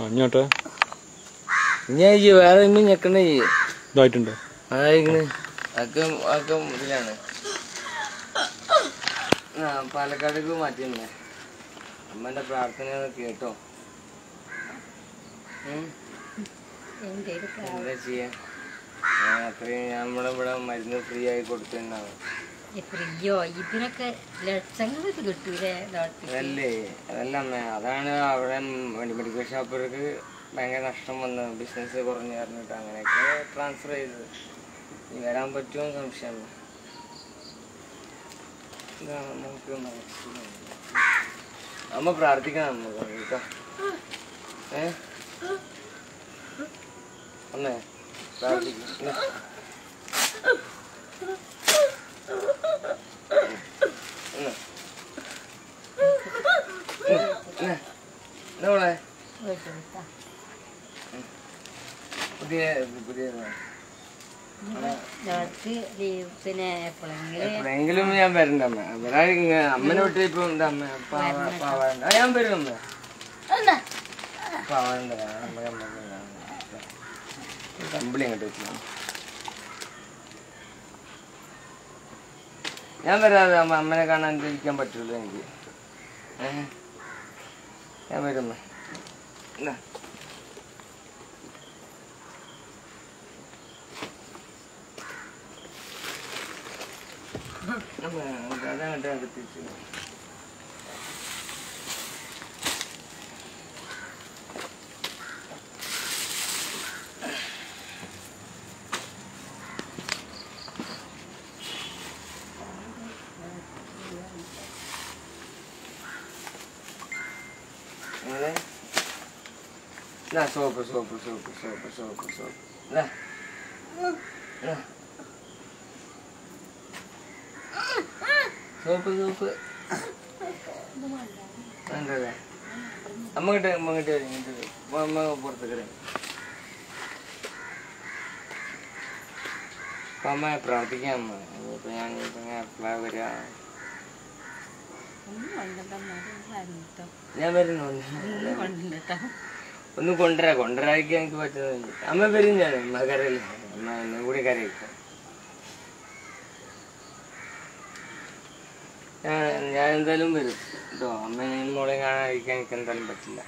ഇങ്ങോട്ട് ഞാൻ വേറെ ഞെക്കണേ ഇതായിട്ടുണ്ടോ? അതായിക്കണ് അക്ക ഇതിലാണ് പാലക്കാടേക്ക് മാറ്റിയല്ലേ. അമ്മന്റെ പ്രാർത്ഥന കേട്ടോ. എന്താ ചെയ്യാ, അത്രയും നമ്മളിവിടെ മരുന്ന് ഫ്രീ ആയി കൊടുത്തിട്ടുണ്ടാവും. അതല്ലേ അതല്ല അമ്മ, അതാണ് അവിടെ മെഡിക്കൽ ഷോപ്പുകൾക്ക് ഭയങ്കര നഷ്ടം വന്നു, ബിസിനസ് കുറഞ്ഞു പറഞ്ഞിട്ട് അങ്ങനെയൊക്കെ ട്രാൻസ്ഫർ ചെയ്തത്. ഇനി വരാൻ പറ്റുമോ സംശയം. നമുക്ക് അമ്മ പ്രാർത്ഥിക്കണം നമുക്ക് കേട്ടോ. അമ്മേ പ്രാർത്ഥിക്കണം. എപ്പോഴെങ്കിലും ഞാൻ വരണ്ട അമ്മ. അമ്മനെ വിട്ട് ഇപ്പൊ എന്താ അമ്മ പാവണ്ട. ഞാൻ വരും അമ്മ. പാവണ്ട കമ്പിളി അങ്ങോട്ട് വെച്ചു. ഞാൻ വരാതെ അമ്മ, അമ്മനെ കാണാൻ ഇരിക്കാൻ പറ്റുള്ളൂ എനിക്ക്. ഞാൻ വരും അമ്മ. അതങ്ങോട്ട് അടുത്തിച്ചു. Soap soap soap soap soap soap soap soap എന്തല്ലേ അമ്മ കിട്ട അമ്മ പുറത്തേക്ക്. അപ്പൊ അമ്മ പ്രാർത്ഥിക്കാം അമ്മ. ഇപ്പൊ ഞാൻ എപ്പോഴാ വരിക? ഞാൻ വരുന്നു. ഒന്ന് കൊണ്ടുവരാതിരിക്കാൻ എനിക്ക് പറ്റുന്നില്ല. അമ്മ വരും. ഞാൻ അമ്മ കരയില്ല. അമ്മ എന്നെ കൂടി കരയിക്കും. ഞാൻ എന്തായാലും വരും കേട്ടോ. അമ്മയും മോളെ കാണാതിരിക്കാൻ എനിക്ക് എന്തായാലും പറ്റില്ല.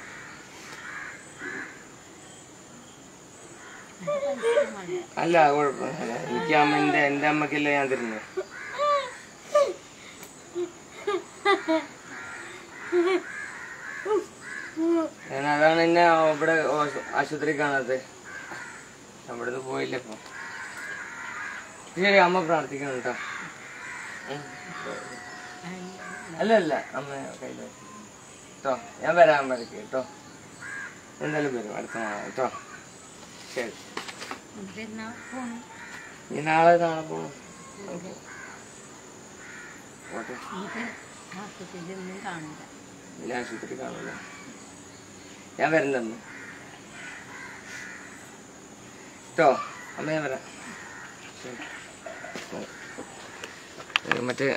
അല്ല കുഴപ്പമില്ല. എനിക്ക് എന്റെ അമ്മക്കല്ലേ ഞാൻ തരുന്നത്. ഞാൻ അതാണ് എന്നെ ഇവിടെ ആശുപത്രി കാണാത്തത്. അവിടുന്ന് പോയില്ല ഇപ്പൊ. ശരി അമ്മ പ്രാർത്ഥിക്കണം കേട്ടോ. അല്ല അമ്മ കയ്യില് കേട്ടോ. ഞാൻ വരാൻ വരയ്ക്ക് കേട്ടോ. എന്തായാലും വരും അടുത്ത മാസം കേട്ടോ. ശരി. ഈ നാളെ പോണം. ഓട്ടെ. ഇല്ല ആശുപത്രി കാണില്ല. ഞാൻ വരുന്നമ്മ കേട്ടോ. അമ്മ ഞാൻ വരാം. മറ്റേ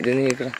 ഇത് നീക്കണം.